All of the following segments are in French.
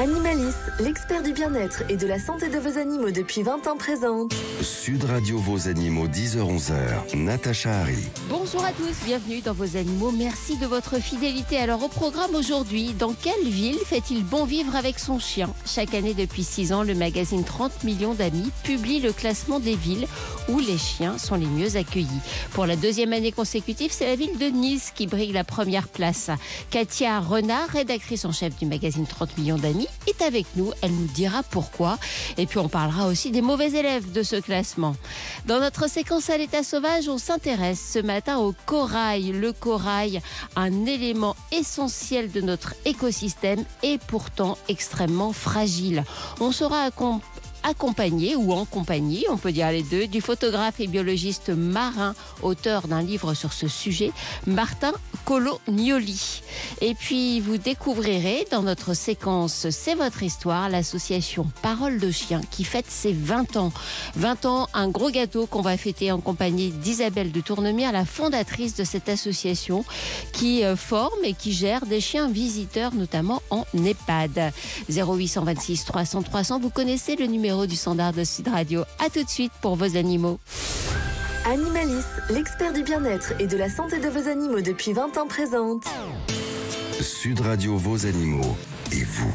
Animalis, l'expert du bien-être et de la santé de vos animaux depuis 20 ans présente Sud Radio Vos Animaux, 10h-11h, Natacha Harry. Bonjour à tous, bienvenue dans Vos Animaux, merci de votre fidélité. Alors au programme aujourd'hui, dans quelle ville fait-il bon vivre avec son chien? Chaque année depuis 6 ans, le magazine 30 millions d'amis publie le classement des villes où les chiens sont les mieux accueillis. Pour la deuxième année consécutive, c'est la ville de Nice qui brille la première place. Katia Renard, rédactrice en chef du magazine 30 millions d'amis, est avec nous. Elle nous dira pourquoi. Et puis on parlera aussi des mauvais élèves de ce classement. Dans notre séquence à l'état sauvage, on s'intéresse ce matin au corail. Le corail, un élément essentiel de notre écosystème et pourtant extrêmement fragile. On sera accompagné ou en compagnie, on peut dire les deux, du photographe et biologiste marin, auteur d'un livre sur ce sujet, Martin Colognoli. Et puis vous découvrirez dans notre séquence C'est votre histoire, l'association Parole de Chien qui fête ses 20 ans. 20 ans, un gros gâteau qu'on va fêter en compagnie d'Isabelle de Tournemire, la fondatrice de cette association qui forme et qui gère des chiens visiteurs, notamment en EHPAD. 0826 300 300, vous connaissez le numéro du standard de Sud Radio. A tout de suite pour Vos Animaux. Animalis, l'expert du bien-être et de la santé de vos animaux depuis 20 ans présente Sud Radio Vos Animaux et vous.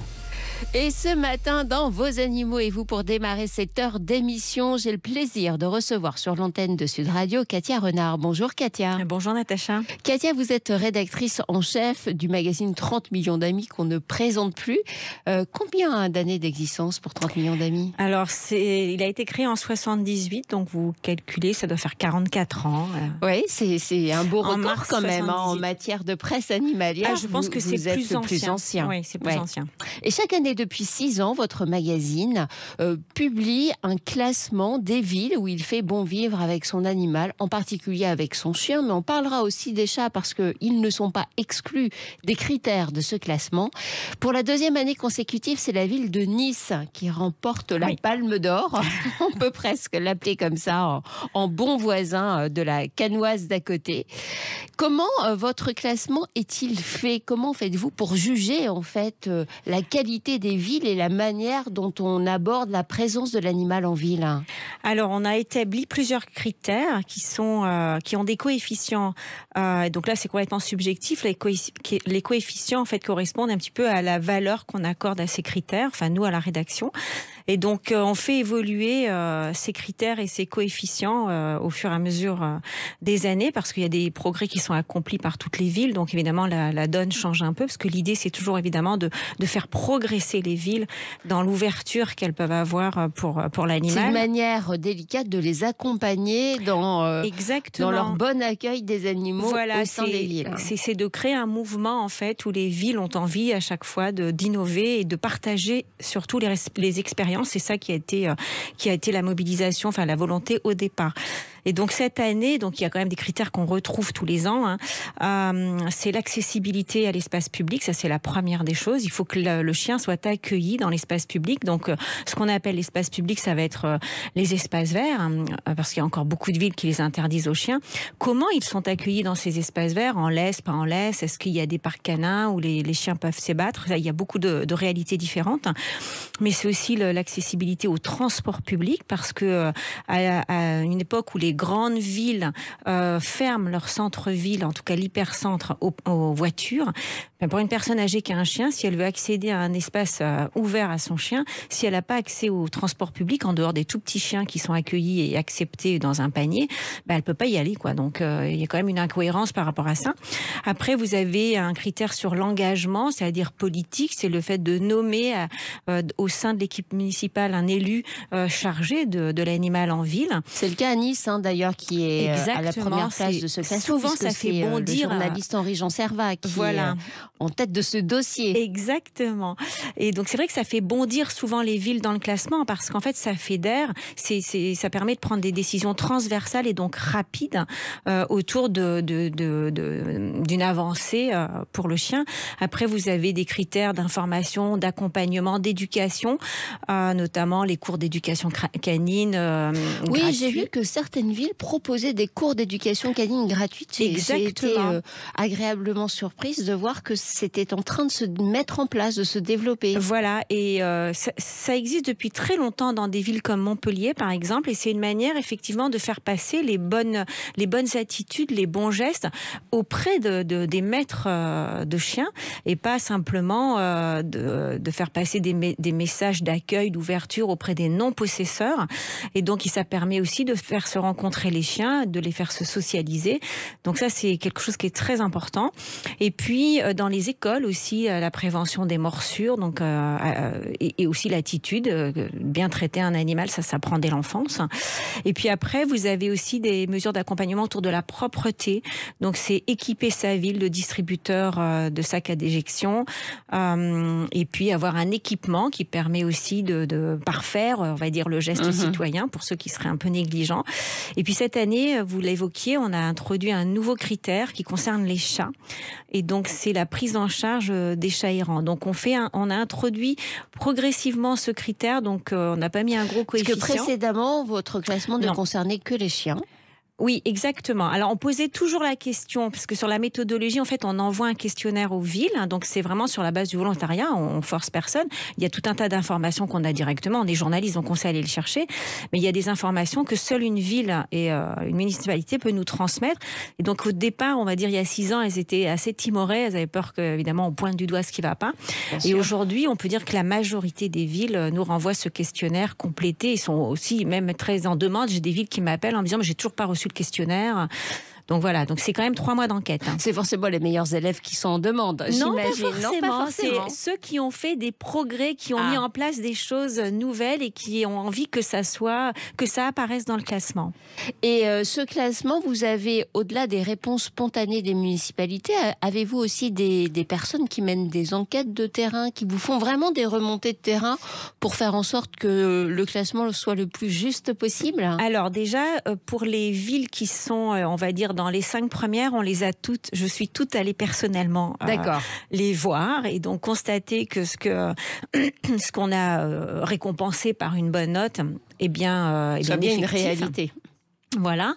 Et ce matin, dans Vos Animaux et vous, pour démarrer cette heure d'émission, j'ai le plaisir de recevoir sur l'antenne de Sud Radio Katia Renard. Bonjour Katia. Bonjour Natacha. Katia, vous êtes rédactrice en chef du magazine 30 millions d'amis qu'on ne présente plus. Combien d'années d'existence pour 30 millions d'amis? Alors, il a été créé en 78, donc vous calculez, ça doit faire 44 ans. Oui, c'est un beau record quand même en 78. matière de presse animalière. Je pense que c'est plus ancien. Oui, c'est plus ancien. Et chaque année, depuis 6 ans, votre magazine publie un classement des villes où il fait bon vivre avec son animal, en particulier avec son chien, mais on parlera aussi des chats parce qu'ils ne sont pas exclus des critères de ce classement. Pour la deuxième année consécutive, c'est la ville de Nice qui remporte la Palme d'Or. On peut presque l'appeler comme ça, en bon voisin de la Canoise d'à côté. Comment votre classement est-il fait? Comment faites-vous pour juger en fait la qualité des villes et la manière dont on aborde la présence de l'animal en ville? Alors, on a établi plusieurs critères qui ont des coefficients. Donc là, c'est complètement subjectif. Les coefficients, en fait, correspondent un petit peu à la valeur qu'on accorde à ces critères, enfin, nous, à la rédaction. Et donc, on fait évoluer ces critères et ces coefficients au fur et à mesure des années, parce qu'il y a des progrès qui sont accomplis par toutes les villes. Donc, évidemment, la donne change un peu, parce que l'idée, c'est toujours, évidemment, de faire progresser les villes dans l'ouverture qu'elles peuvent avoir pour l'animal. C'est une manière délicate de les accompagner dans leur bon accueil des animaux au sein des villes. C'est de créer un mouvement, en fait, où les villes ont envie à chaque fois d'innover et de partager surtout les expériences. C'est ça qui a été la mobilisation, enfin la volonté au départ. Et donc cette année, donc il y a quand même des critères qu'on retrouve tous les ans. C'est l'accessibilité à l'espace public, ça c'est la première des choses. Il faut que le chien soit accueilli dans l'espace public. Donc ce qu'on appelle l'espace public, ça va être les espaces verts, parce qu'il y a encore beaucoup de villes qui les interdisent aux chiens. Comment ils sont accueillis dans ces espaces verts? En laisse, pas en laisse? Est-ce qu'il y a des parcs canins où les chiens peuvent s'ébattre? Il y a beaucoup de réalités différentes. Mais c'est aussi l'accessibilité au transport public, parce que à une époque où les grandes villes ferment leur centre-ville, en tout cas l'hypercentre, aux voitures, pour une personne âgée qui a un chien, si elle veut accéder à un espace ouvert à son chien, si elle n'a pas accès au transport public, en dehors des tout petits chiens qui sont accueillis et acceptés dans un panier, elle ne peut pas y aller, quoi. Donc il y a quand même une incohérence par rapport à ça. Après, vous avez un critère sur l'engagement, c'est-à-dire politique, c'est le fait de nommer au sein de l'équipe municipale un élu chargé de l'animal en ville. C'est le cas à Nice, d'ailleurs, qui est à la première place de ce classement. Souvent, ça fait bondir. Le journaliste Henri-Jean Servat qui est en tête de ce dossier. Exactement. Et donc, c'est vrai que ça fait bondir souvent les villes dans le classement, parce qu'en fait, ça fédère, ça permet de prendre des décisions transversales et donc rapides autour d'une avancée pour le chien. Après, vous avez des critères d'information, d'accompagnement, d'éducation, notamment les cours d'éducation canine. Oui, j'ai vu que certaines ville proposait des cours d'éducation canine gratuite. J'ai été agréablement surprise de voir que c'était en train de se mettre en place, de se développer. Voilà, et ça existe depuis très longtemps dans des villes comme Montpellier, par exemple, et c'est une manière effectivement de faire passer les bonnes attitudes, les bons gestes auprès des maîtres de chiens, et pas simplement de faire passer des messages d'accueil, d'ouverture auprès des non-possesseurs. Et donc, ça permet aussi de faire se rencontrer les chiens, de les faire se socialiser. Donc ça, c'est quelque chose qui est très important. Et puis, dans les écoles aussi, la prévention des morsures, donc, et aussi l'attitude, bien traiter un animal, ça s'apprend dès l'enfance. Et puis après, vous avez aussi des mesures d'accompagnement autour de la propreté. Donc, c'est équiper sa ville de distributeurs de sacs à déjection, et puis avoir un équipement qui permet aussi de parfaire, on va dire, le geste citoyen pour ceux qui seraient un peu négligents. Et puis cette année, vous l'évoquiez, on a introduit un nouveau critère qui concerne les chats. Et donc, c'est la prise en charge des chats errants. Donc, on a introduit progressivement ce critère. Donc, on n'a pas mis un gros coefficient. Parce que précédemment, votre classement ne concernait que les chiens. Oui, exactement. Alors, on posait toujours la question, parce que sur la méthodologie, en fait, on envoie un questionnaire aux villes. Donc, c'est vraiment sur la base du volontariat. On force personne. Il y a tout un tas d'informations qu'on a directement. On est journalistes, donc on sait aller le chercher. Mais il y a des informations que seule une ville et une municipalité peut nous transmettre. Et donc, au départ, on va dire, il y a 6 ans, elles étaient assez timorées. Elles avaient peur qu'évidemment, on pointe du doigt ce qui ne va pas. Et aujourd'hui, on peut dire que la majorité des villes nous renvoient ce questionnaire complété. Ils sont aussi même très en demande. J'ai des villes qui m'appellent en me disant, mais j'ai toujours pas reçu le questionnaire. Donc voilà, donc c'est quand même 3 mois d'enquête. C'est forcément les meilleurs élèves qui sont en demande, j'imagine. Non, pas forcément. C'est ceux qui ont fait des progrès, qui ont mis en place des choses nouvelles et qui ont envie que ça apparaisse dans le classement. Et ce classement, vous avez, au-delà des réponses spontanées des municipalités, avez-vous aussi des personnes qui mènent des enquêtes de terrain, qui vous font vraiment des remontées de terrain pour faire en sorte que le classement soit le plus juste possible? Alors déjà, pour les villes qui sont, on va dire, dans les 5 premières, on les a toutes. Je suis toutes allée personnellement les voir et donc constater que ce qu'on a récompensé par une bonne note, c'est bien une réalité. Voilà.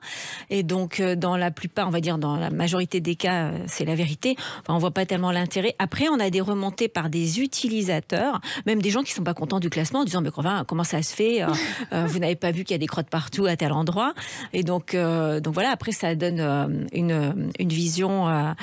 Et donc, dans la plupart, on va dire, dans la majorité des cas, c'est la vérité. Enfin, on voit pas tellement l'intérêt. Après, on a des remontées par des utilisateurs, même des gens qui sont pas contents du classement, en disant, mais comment ça se fait? Vous n'avez pas vu qu'il y a des crottes partout à tel endroit? Et donc voilà. Après, ça donne une vision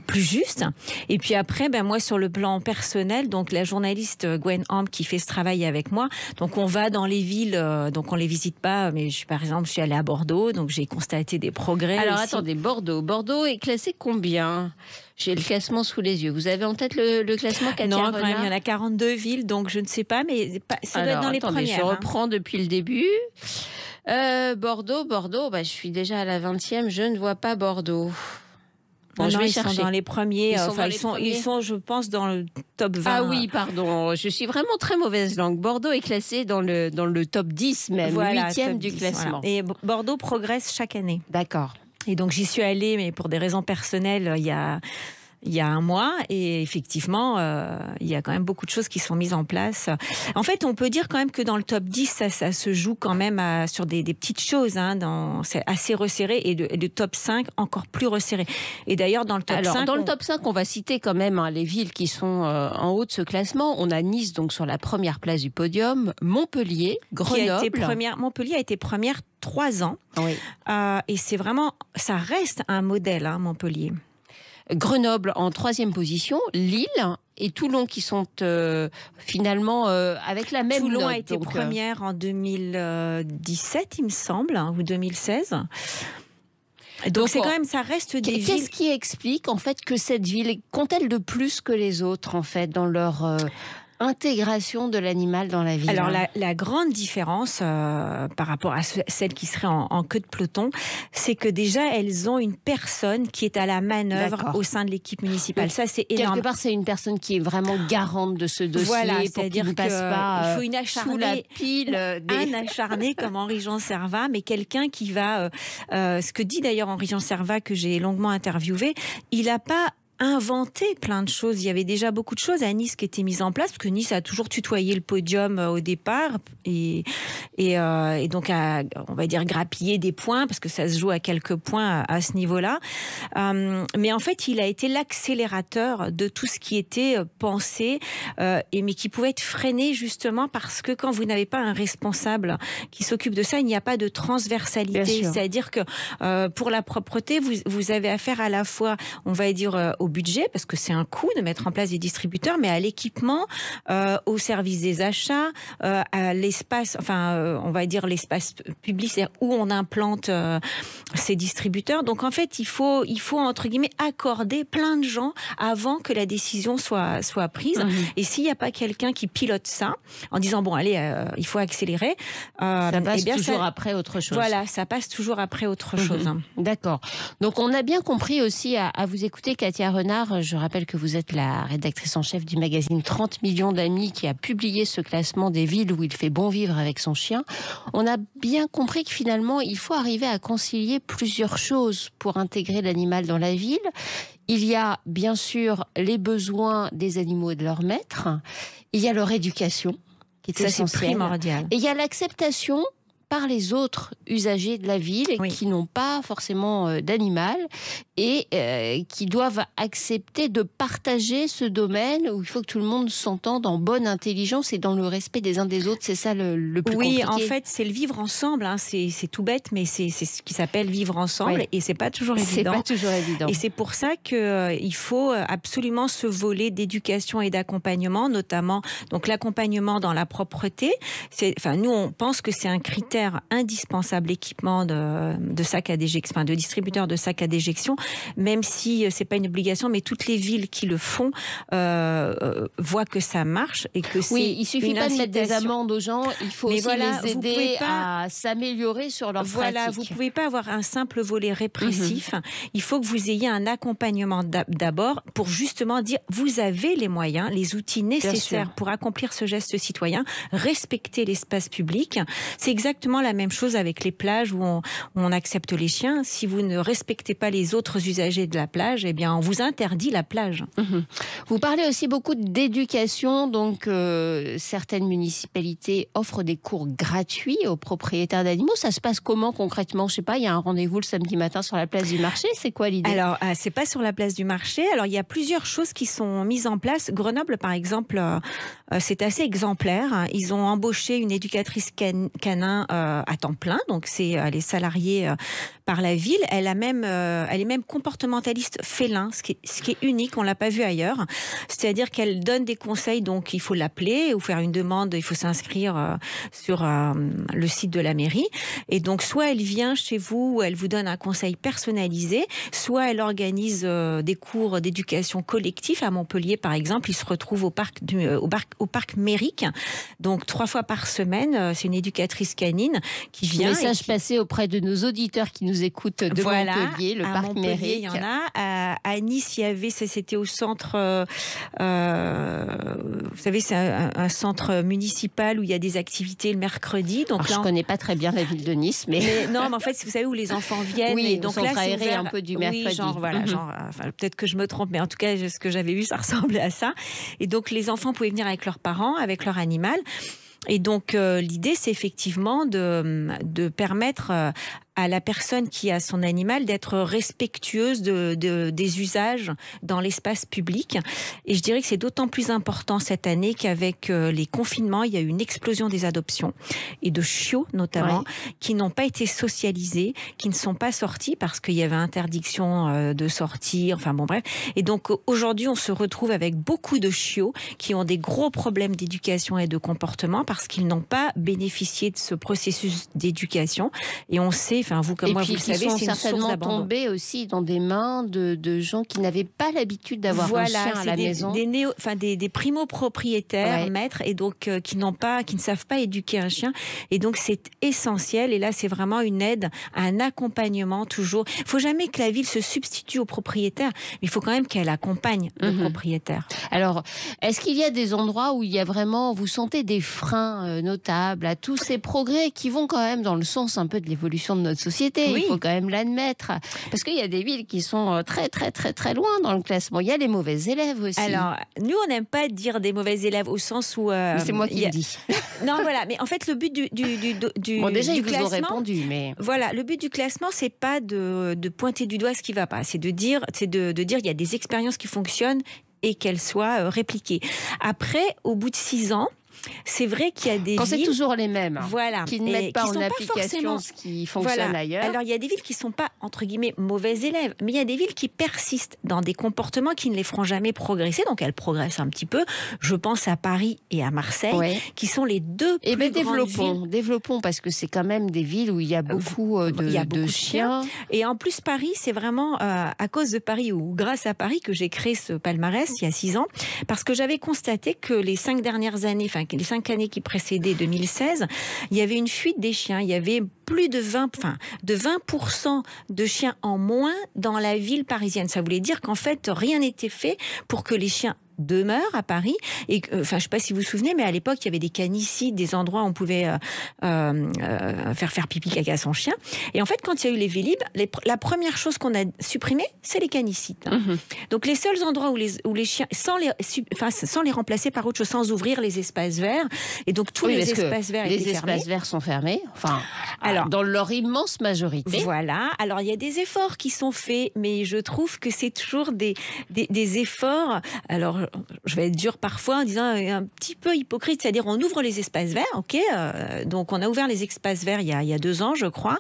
plus juste. Et puis après, moi, sur le plan personnel, donc la journaliste Gwen Hamp qui fait ce travail avec moi, donc on va dans les villes, donc on les visite pas, mais par exemple, je suis allée à Bordeaux, donc j'ai constaté des progrès. Alors aussi. Attendez, Bordeaux est classé combien? J'ai le classement sous les yeux. Vous avez en tête le classement, Katia Non, Renard? quand même, il y en a 42 villes, donc je ne sais pas, mais ça doit être dans les premières. Je reprends depuis le début. Bordeaux, je suis déjà à la 20e, je ne vois pas Bordeaux. Bon, je vais chercher. Sont dans les premiers. Ils sont, je pense, dans le top 20. Ah oui, pardon. Je suis vraiment très mauvaise langue. Bordeaux est classé dans le top 10 même, 8e du classement. Voilà. Et Bordeaux progresse chaque année. D'accord. Et donc, j'y suis allée, mais pour des raisons personnelles, il y a 1 mois, et effectivement, il y a quand même beaucoup de choses qui sont mises en place. En fait, on peut dire quand même que dans le top 10, ça se joue quand même sur des petites choses. C'est assez resserré, et le top 5, encore plus resserré. Et d'ailleurs, dans le top 5... Dans le top 5, on va citer quand même les villes qui sont en haut de ce classement. On a Nice, donc sur la première place du podium, Montpellier, Grenoble... Montpellier a été première 3 ans. Oui. Et c'est vraiment... Ça reste un modèle, Montpellier. Grenoble en 3e position, Lille et Toulon qui sont finalement avec la même note. Toulon a été première en 2017, il me semble, ou 2016. Donc c'est quand même, ça reste des villes... Qu'est-ce qui explique en fait que cette ville compte-t-elle de plus que les autres en fait dans leur... intégration de l'animal dans la ville? Alors la grande différence par rapport à celles qui seraient en queue de peloton, c'est que déjà elles ont une personne qui est à la manœuvre au sein de l'équipe municipale. Ça, c'est énorme. Quelque part, c'est une personne qui est vraiment garante de ce dossier. Voilà, c'est-à-dire qu'il passe pas il faut une acharnée, sous la pile un acharné comme Henri-Jean Servat, mais quelqu'un qui va... ce que dit d'ailleurs Henri-Jean Servat, que j'ai longuement interviewé, il n'a pas inventé plein de choses. Il y avait déjà beaucoup de choses à Nice qui étaient mises en place, parce que Nice a toujours tutoyé le podium au départ et donc on va dire grappiller des points, parce que ça se joue à quelques points à ce niveau-là. Mais en fait, il a été l'accélérateur de tout ce qui était pensé, mais qui pouvait être freiné justement parce que quand vous n'avez pas un responsable qui s'occupe de ça, il n'y a pas de transversalité. C'est-à-dire que pour la propreté, vous avez affaire à la fois, on va dire, au budget, parce que c'est un coût de mettre en place des distributeurs, mais à l'équipement, au service des achats, à l'espace, on va dire l'espace public, c'est-à-dire où on implante ces distributeurs. Donc en fait, il faut entre guillemets accorder plein de gens avant que la décision soit prise. Et s'il n'y a pas quelqu'un qui pilote ça, en disant bon allez, il faut accélérer, ça passe toujours après autre chose. Voilà, ça passe toujours après autre chose. D'accord. Donc on a bien compris aussi à vous écouter, Katia Renard. Je rappelle que vous êtes la rédactrice en chef du magazine 30 millions d'amis qui a publié ce classement des villes où il fait bon vivre avec son chien. On a bien compris que finalement il faut arriver à concilier plusieurs choses pour intégrer l'animal dans la ville. Il y a bien sûr les besoins des animaux et de leur maître. Il y a leur éducation qui est essentielle. C'est primordial. Et il y a l'acceptation par les autres usagers de la ville qui n'ont pas forcément d'animal et qui doivent accepter de partager ce domaine où il faut que tout le monde s'entende en bonne intelligence et dans le respect des uns des autres. C'est ça le plus compliqué. Oui, en fait, c'est le vivre ensemble. C'est tout bête, mais c'est ce qui s'appelle vivre ensemble et c'est pas toujours évident. C'est pas toujours évident. Et c'est pour ça qu'il faut absolument ce volet d'éducation et d'accompagnement, notamment donc l'accompagnement dans la propreté. Nous, on pense que c'est un critère indispensable, l'équipement de sacs à déjection, de distributeurs de sacs à déjection, même si c'est pas une obligation, mais toutes les villes qui le font voient que ça marche et que c'est il suffit pas de mettre des amendes aux gens, il faut aussi les aider à s'améliorer sur leur pratique. Vous pouvez pas avoir un simple volet répressif. Il faut que vous ayez un accompagnement d'abord pour justement dire vous avez les moyens, les outils nécessaires pour accomplir ce geste citoyen, respecter l'espace public. C'est exactement la même chose avec les plages où on accepte les chiens. Si vous ne respectez pas les autres usagers de la plage, eh bien, on vous interdit la plage. Vous parlez aussi beaucoup d'éducation. Donc, certaines municipalités offrent des cours gratuits aux propriétaires d'animaux. Ça se passe comment concrètement? Je sais pas, il y a un rendez-vous le samedi matin sur la place du marché. C'est quoi l'idée? Alors, c'est pas sur la place du marché. Alors, il y a plusieurs choses qui sont mises en place. Grenoble, par exemple, c'est assez exemplaire. Ils ont embauché une éducatrice canin à temps plein, donc elle est salariée par la ville. Elle est même comportementaliste félin, ce qui est unique, on l'a pas vu ailleurs. C'est-à-dire qu'elle donne des conseils, donc il faut l'appeler ou faire une demande, il faut s'inscrire sur le site de la mairie. Et donc soit elle vient chez vous, où elle vous donne un conseil personnalisé, soit elle organise des cours d'éducation collectif à Montpellier, par exemple. Ils se retrouvent au parc Mérique, donc 3 fois par semaine. C'est une éducatrice canine qui vient. Message passé auprès de nos auditeurs qui nous écoutent de Montpellier, le parc Mérique. Il y en a. À Nice, il y avait, c'était au centre, vous savez, c'est un centre municipal où il y a des activités le mercredi. Donc je ne connais pas très bien la ville de Nice, mais non, mais en fait, vous savez où les enfants viennent. Oui, et donc là, c'est ouvert un peu du mercredi. Peut-être que je me trompe, mais en tout cas, ce que j'avais vu, ça ressemblait à ça. Et donc, les enfants pouvaient venir avec leurs parents, avec leur animal. Et donc, l'idée, c'est effectivement de permettre à la personne qui a son animal d'être respectueuse des usages dans l'espace public. Et je dirais que c'est d'autant plus important cette année qu'avec les confinements, il y a eu une explosion des adoptions et de chiots notamment, qui n'ont pas été socialisés, qui ne sont pas sortis parce qu'il y avait interdiction de sortir, enfin bon bref. Et donc aujourd'hui, on se retrouve avec beaucoup de chiots qui ont des gros problèmes d'éducation et de comportement parce qu'ils n'ont pas bénéficié de ce processus d'éducation. Et on sait, enfin vous comme moi vous le savez, c'est une source d'abandon. Tombés aussi dans des mains de gens qui n'avaient pas l'habitude d'avoir un chien à la maison. Des primo-propriétaires, maîtres, et donc qui ne savent pas éduquer un chien. Et donc c'est essentiel. Et là, c'est vraiment une aide, un accompagnement toujours. Il ne faut jamais que la ville se substitue aux propriétaires, mais il faut quand même qu'elle accompagne le propriétaire. Alors, est-ce qu'il y a des endroits où il y a vraiment, vous sentez des freins notables à tous ces progrès qui vont quand même dans le sens un peu de l'évolution de notre société. Oui. Il faut quand même l'admettre. Parce qu'il y a des villes qui sont très, très, très, très loin dans le classement. Il y a les mauvais élèves aussi. Alors, nous, on n'aime pas dire des mauvais élèves au sens où... Mais c'est moi qui le dis. Non, voilà. Mais en fait, le but du Bon, déjà, du ils vous classement, ont répondu, mais... Voilà, le but du classement, c'est pas de pointer du doigt ce qui va pas. C'est de dire il y a des expériences qui fonctionnent et qu'elles soient répliquées. Après, au bout de 6 ans, c'est vrai qu'il y a des Quand villes... c'est toujours les mêmes, voilà, qui ne mettent pas en application forcément... ce qui fonctionne ailleurs. Alors, il y a des villes qui ne sont pas, entre guillemets, mauvais élèves, mais il y a des villes qui persistent dans des comportements qui ne les feront jamais progresser, donc elles progressent un petit peu. Je pense à Paris et à Marseille, qui sont les deux plus grandes villes. Développons, parce que c'est quand même des villes où il y a beaucoup de chiens. Et en plus, Paris, c'est vraiment à cause de Paris, ou grâce à Paris, que j'ai créé ce palmarès il y a 6 ans, parce que j'avais constaté que les 5 dernières années, enfin, les 5 années qui précédaient 2016, il y avait une fuite des chiens. Il y avait plus de 20% de chiens en moins dans la ville parisienne. Ça voulait dire qu'en fait, rien n'était fait pour que les chiens demeurent à Paris. Et enfin, je ne sais pas si vous vous souvenez, mais à l'époque, il y avait des canicides, des endroits où on pouvait faire pipi caca à son chien. Et en fait, quand il y a eu les Vélib, la première chose qu'on a supprimée, c'est les canicides. Donc, les seuls endroits où les chiens, sans les remplacer par autre chose, sans ouvrir les espaces verts. Et donc, tous les espaces verts étaient fermés. Les espaces verts sont fermés, alors, dans leur immense majorité. Voilà. Alors, il y a des efforts qui sont faits, mais je trouve que c'est toujours des efforts. Alors, je vais être dure parfois en disant un petit peu hypocrite, c'est-à-dire on ouvre les espaces verts, ok, donc on a ouvert les espaces verts il y a 2 ans, je crois,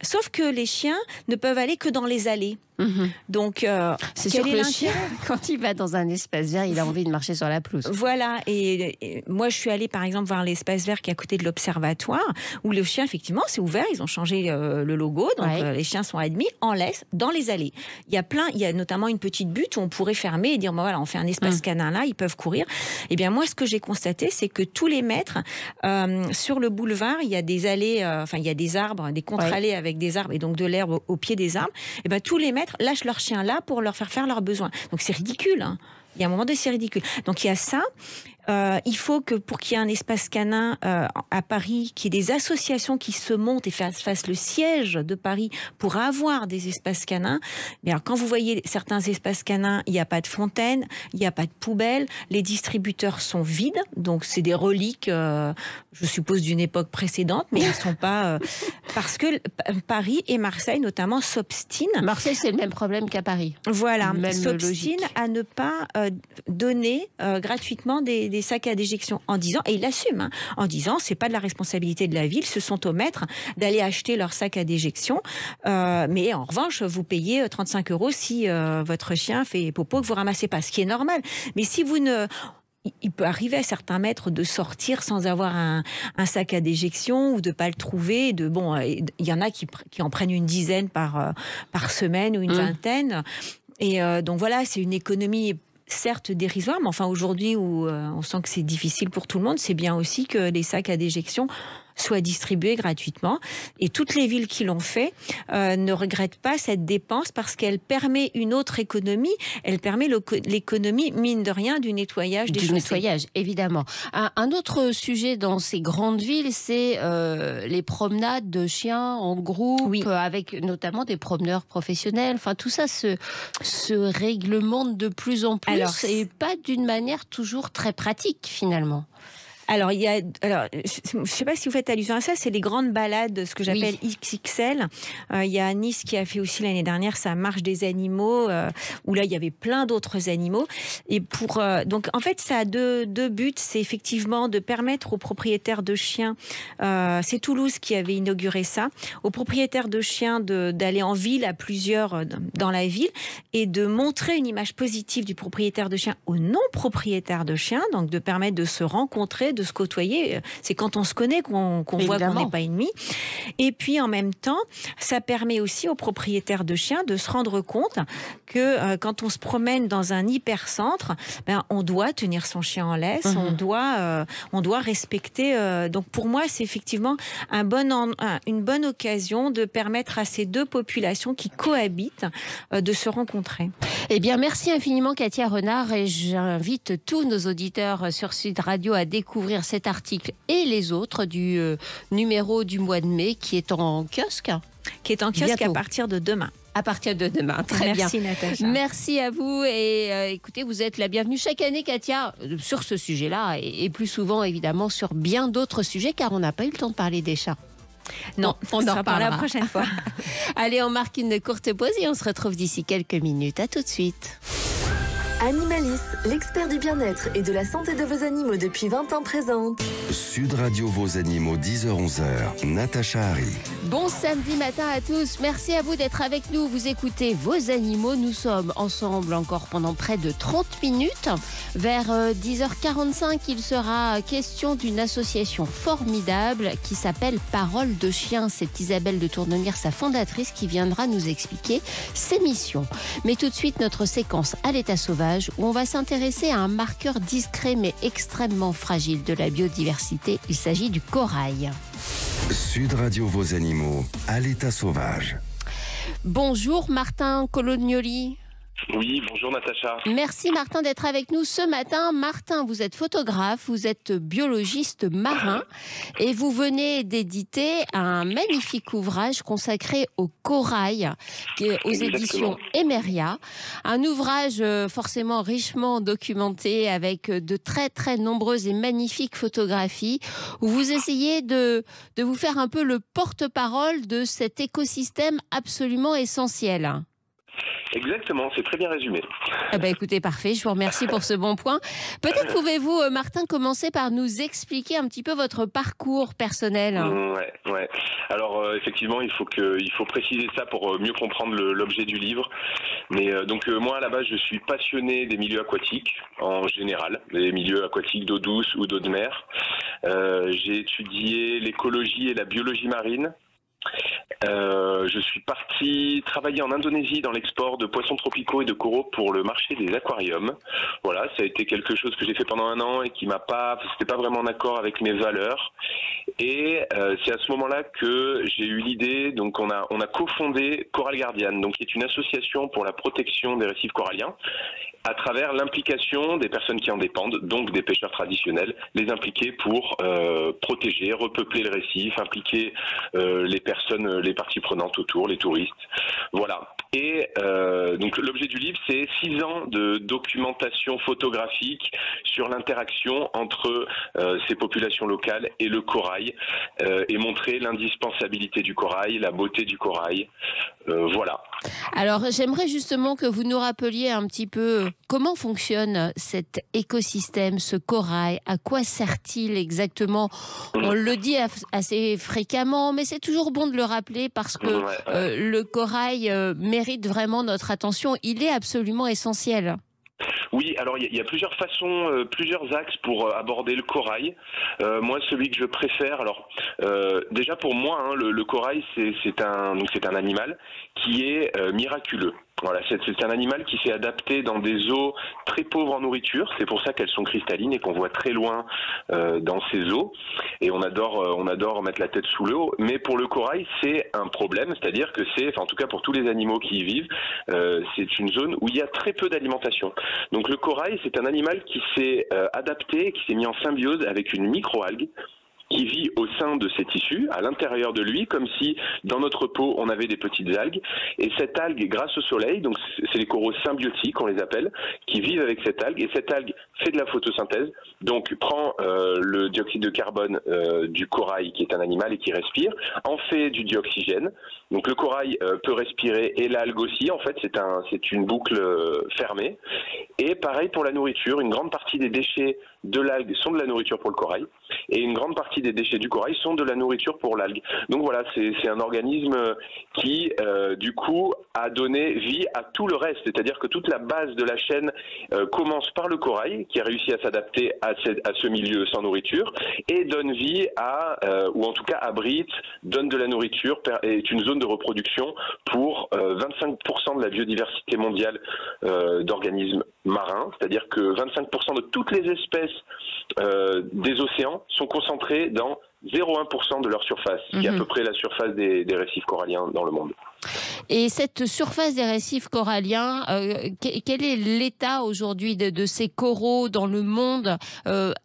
sauf que les chiens ne peuvent aller que dans les allées. Donc, c'est sûr que le chien, quand il va dans un espace vert, il a envie de marcher sur la pelouse. Voilà, et moi je suis allée par exemple voir l'espace vert qui est à côté de l'observatoire, où le chien effectivement c'est ouvert, ils ont changé le logo, donc les chiens sont admis en laisse dans les allées. Il y a notamment une petite butte où on pourrait fermer et dire voilà, on fait un espace canin là, ils peuvent courir. Et bien moi ce que j'ai constaté, c'est que tous les mètres sur le boulevard, il y a des allées, il y a des arbres, des contre-allées avec des arbres et donc de l'herbe au pied des arbres. Et bien tous les mètres lâchent leurs chiens là pour leur faire leurs besoins. Donc c'est ridicule, hein. Il y a un moment donné, c'est ridicule. Donc il y a ça. Il faut que pour qu'il y ait un espace canin à Paris, qu'il y ait des associations qui se montent et fassent le siège de Paris pour avoir des espaces canins. Mais alors, quand vous voyez certains espaces canins, il n'y a pas de fontaine, il n'y a pas de poubelle, les distributeurs sont vides, donc c'est des reliques, je suppose, d'une époque précédente, mais ils ne sont pas... parce que Paris et Marseille, notamment, s'obstinent. Marseille, c'est le même problème qu'à Paris. Voilà, s'obstinent à ne pas donner gratuitement des sacs à déjection en disant, et ils l'assument, en disant c'est pas de la responsabilité de la ville, ce sont aux maîtres d'aller acheter leur sac à déjection, mais en revanche vous payez 35 € si votre chien fait popo que vous ramassez pas, ce qui est normal. Mais si vous ne... Il peut arriver à certains maîtres de sortir sans avoir un sac à déjection ou de pas le trouver. Il y en a qui en prennent une dizaine par semaine ou une vingtaine. Et donc voilà, c'est une économie certes dérisoire, mais enfin aujourd'hui où on sent que c'est difficile pour tout le monde, c'est bien aussi que les sacs à déjection soient distribués gratuitement. Et toutes les villes qui l'ont fait ne regrettent pas cette dépense parce qu'elle permet une autre économie. Elle permet l'économie, mine de rien, du nettoyage des chaussées. Du nettoyage, évidemment. Un autre sujet dans ces grandes villes, c'est les promenades de chiens en groupe, avec notamment des promeneurs professionnels. Enfin, tout ça se réglemente de plus en plus et pas d'une manière toujours très pratique, finalement. Alors, je ne sais pas si vous faites allusion à ça, c'est les grandes balades, ce que j'appelle XXL. Il y a Nice qui a fait aussi l'année dernière sa marche des animaux, où là, il y avait plein d'autres animaux. Et donc, en fait, ça a deux buts. C'est effectivement de permettre aux propriétaires de chiens, c'est Toulouse qui avait inauguré ça, aux propriétaires de chiens d'aller en ville à plusieurs dans la ville et de montrer une image positive du propriétaire de chien aux non-propriétaires de chiens, donc de permettre de se rencontrer, de se côtoyer. C'est quand on se connaît qu'on voit qu'on n'est pas ennemis. Et puis en même temps, ça permet aussi aux propriétaires de chiens de se rendre compte que quand on se promène dans un hypercentre, on doit tenir son chien en laisse, on doit respecter. Donc pour moi, c'est effectivement une bonne occasion de permettre à ces deux populations qui cohabitent de se rencontrer. Eh bien, merci infiniment Katia Renard et j'invite tous nos auditeurs sur Sud Radio à découvrir découvrir cet article et les autres du numéro du mois de mai qui est en kiosque. Qui est en kiosque Bientôt. à partir de demain. À partir de demain, très bien. Merci Natacha. Merci à vous et écoutez, vous êtes la bienvenue chaque année, Katia, sur ce sujet-là et plus souvent évidemment sur bien d'autres sujets car on n'a pas eu le temps de parler des chats. Non, on en sera pour la reparlera. prochaine fois. Allez, on marque une courte pause et on se retrouve d'ici quelques minutes. À tout de suite. Animalis, l'expert du bien-être et de la santé de vos animaux depuis 20 ans présente. Sud Radio Vos Animaux, 10h-11h, Natacha Harry. Bon samedi matin à tous. Merci à vous d'être avec nous. Vous écoutez Vos Animaux. Nous sommes ensemble encore pendant près de 30 minutes. Vers 10h45, il sera question d'une association formidable qui s'appelle Parole de Chien. C'est Isabelle de Tournemire, sa fondatrice, qui viendra nous expliquer ses missions. Mais tout de suite, notre séquence à l'état sauvage où on va s'intéresser à un marqueur discret mais extrêmement fragile de la biodiversité. Il s'agit du corail. Sud Radio Vos Animaux, à l'état sauvage. Bonjour Martin Colognoli. Oui, bonjour Natacha. Merci Martin d'être avec nous ce matin. Martin, vous êtes photographe, vous êtes biologiste marin et vous venez d'éditer un magnifique ouvrage consacré au corail qui est aux éditions Emeria. Un ouvrage forcément richement documenté avec de très très nombreuses et magnifiques photographies où vous essayez de vous faire un peu le porte-parole de cet écosystème absolument essentiel. Exactement, c'est très bien résumé. Ah bah écoutez, parfait, je vous remercie pour ce bon point. Peut-être pouvez-vous, Martin, commencer par nous expliquer un petit peu votre parcours personnel. Ouais. Alors effectivement, il faut préciser ça pour mieux comprendre l'objet du livre. Mais donc moi à la base, je suis passionné des milieux aquatiques en général, des milieux aquatiques d'eau douce ou d'eau de mer. J'ai étudié l'écologie et la biologie marine. Je suis parti travailler en Indonésie dans l'export de poissons tropicaux et de coraux pour le marché des aquariums. Voilà, ça a été quelque chose que j'ai fait pendant 1 an et qui c'était pas vraiment en accord avec mes valeurs. Et c'est à ce moment-là que j'ai eu l'idée, donc on a cofondé Coral Guardian, donc qui est une association pour la protection des récifs coralliens, à travers l'implication des personnes qui en dépendent, donc des pêcheurs traditionnels, les impliquer pour protéger, repeupler le récif, impliquer les personnes, les parties prenantes autour, les touristes. Voilà. Et donc l'objet du livre, c'est 6 ans de documentation photographique sur l'interaction entre ces populations locales et le corail, et montrer l'indispensabilité du corail, la beauté du corail. Voilà. Alors j'aimerais justement que vous nous rappeliez un petit peu comment fonctionne cet écosystème, ce corail, à quoi sert-il exactement? On le dit assez fréquemment, mais c'est toujours bon de le rappeler parce que le corail mérite vraiment notre attention. Il est absolument essentiel. Oui, alors il y a plusieurs façons, plusieurs axes pour aborder le corail. Moi, celui que je préfère, alors déjà pour moi, hein, le corail c'est un animal qui est miraculeux. Voilà, c'est un animal qui s'est adapté dans des eaux très pauvres en nourriture. C'est pour ça qu'elles sont cristallines et qu'on voit très loin dans ces eaux. Et on adore mettre la tête sous l'eau. Mais pour le corail, c'est un problème. C'est-à-dire que en tout cas pour tous les animaux qui y vivent, c'est une zone où il y a très peu d'alimentation. Donc le corail, c'est un animal qui s'est adapté, qui s'est mis en symbiose avec une microalgue qui vit au sein de ces tissus, à l'intérieur de lui, comme si dans notre peau on avait des petites algues. Et cette algue, grâce au soleil, donc c'est les coraux symbiotiques, on les appelle, qui vivent avec cette algue. Et cette algue fait de la photosynthèse, donc prend le dioxyde de carbone du corail, qui est un animal et qui respire, en fait du dioxygène. Donc le corail peut respirer et l'algue aussi. En fait, c'est une boucle fermée. Et pareil pour la nourriture, une grande partie des déchets de l'algue sont de la nourriture pour le corail, et une grande partie des déchets du corail sont de la nourriture pour l'algue. Donc voilà, c'est un organisme qui, du coup, a donné vie à tout le reste. C'est-à-dire que toute la base de la chaîne commence par le corail, qui a réussi à s'adapter à ce milieu sans nourriture, et donne vie ou en tout cas abrite, donne de la nourriture, est une zone de reproduction pour 25% de la biodiversité mondiale d'organismes marins. C'est-à-dire que 25% de toutes les espèces des océans sont concentrés repérer dans 0,1% de leur surface, qui est à peu près la surface des récifs coralliens dans le monde. Et cette surface des récifs coralliens, quel est l'état aujourd'hui de ces coraux dans le monde?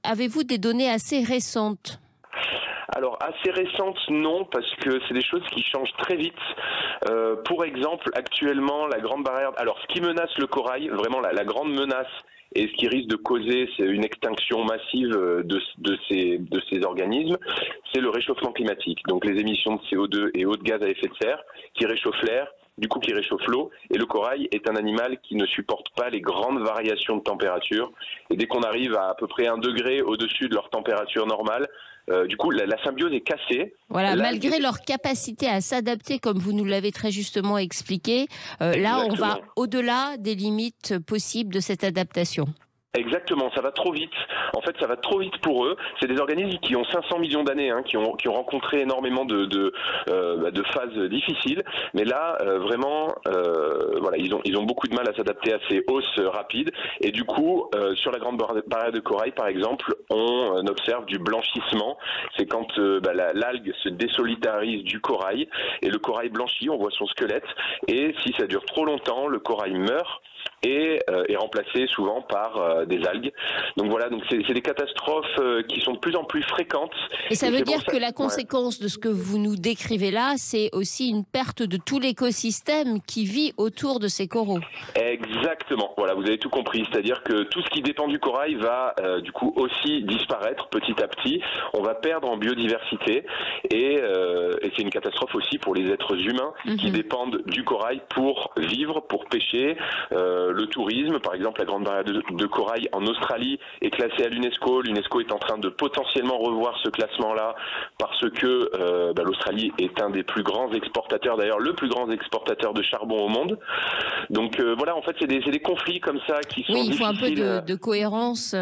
Avez-vous des données assez récentes? Alors, assez récentes, non, parce que c'est des choses qui changent très vite. Pour exemple, actuellement, la grande barrière... Alors, ce qui menace le corail, vraiment la grande menace, et ce qui risque de causer une extinction massive de ces organismes, c'est le réchauffement climatique. Donc les émissions de CO2 et autres gaz à effet de serre qui réchauffent l'air, du coup qui réchauffe l'eau. Et le corail est un animal qui ne supporte pas les grandes variations de température. Et dès qu'on arrive à peu près 1 degré au-dessus de leur température normale, du coup la symbiose est cassée. Voilà, malgré leur capacité à s'adapter, comme vous nous l'avez très justement expliqué, là on va au-delà des limites possibles de cette adaptation. Exactement, ça va trop vite. En fait, ça va trop vite pour eux. C'est des organismes qui ont 500 millions d'années, qui ont rencontré énormément de phases difficiles. Mais là, vraiment, voilà, ils ont beaucoup de mal à s'adapter à ces hausses rapides. Et du coup, sur la grande barrière de corail, par exemple, on observe du blanchissement. C'est quand l'algue se désolidarise du corail et le corail blanchit. On voit son squelette. Et si ça dure trop longtemps, le corail meurt et est remplacé souvent par des algues. Donc voilà, donc c'est des catastrophes qui sont de plus en plus fréquentes. Et ça veut dire que la conséquence de ce que vous nous décrivez là, c'est aussi une perte de tout l'écosystème qui vit autour de ces coraux. Exactement, voilà, vous avez tout compris. C'est-à-dire que tout ce qui dépend du corail va du coup aussi disparaître petit à petit. On va perdre en biodiversité et c'est une catastrophe aussi pour les êtres humains qui dépendent du corail pour vivre, pour pêcher. Le tourisme, par exemple, la grande barrière de corail en Australie est classée à l'UNESCO. L'UNESCO est en train de potentiellement revoir ce classement-là parce que l'Australie est un des plus grands exportateurs, d'ailleurs le plus grand exportateur de charbon au monde. Donc voilà, en fait, c'est des conflits comme ça qui sont difficiles. Oui, il faut un peu de cohérence.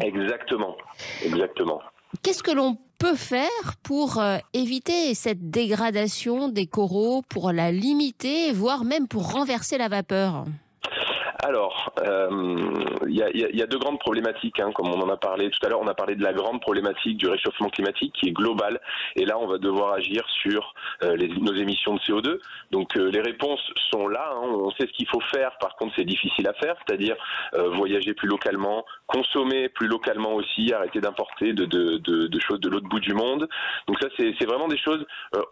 Exactement, exactement. Qu'est-ce que l'on peut faire pour éviter cette dégradation des coraux, pour la limiter, voire même pour renverser la vapeur ? Alors, il y a 2 grandes problématiques, comme on en a parlé tout à l'heure. On a parlé de la grande problématique du réchauffement climatique qui est globale. Et là, on va devoir agir sur nos émissions de CO2. Donc, les réponses sont là. On sait ce qu'il faut faire. Par contre, c'est difficile à faire, c'est-à-dire voyager plus localement, consommer plus localement aussi, arrêter d'importer de choses de l'autre bout du monde. Donc ça, c'est vraiment des choses,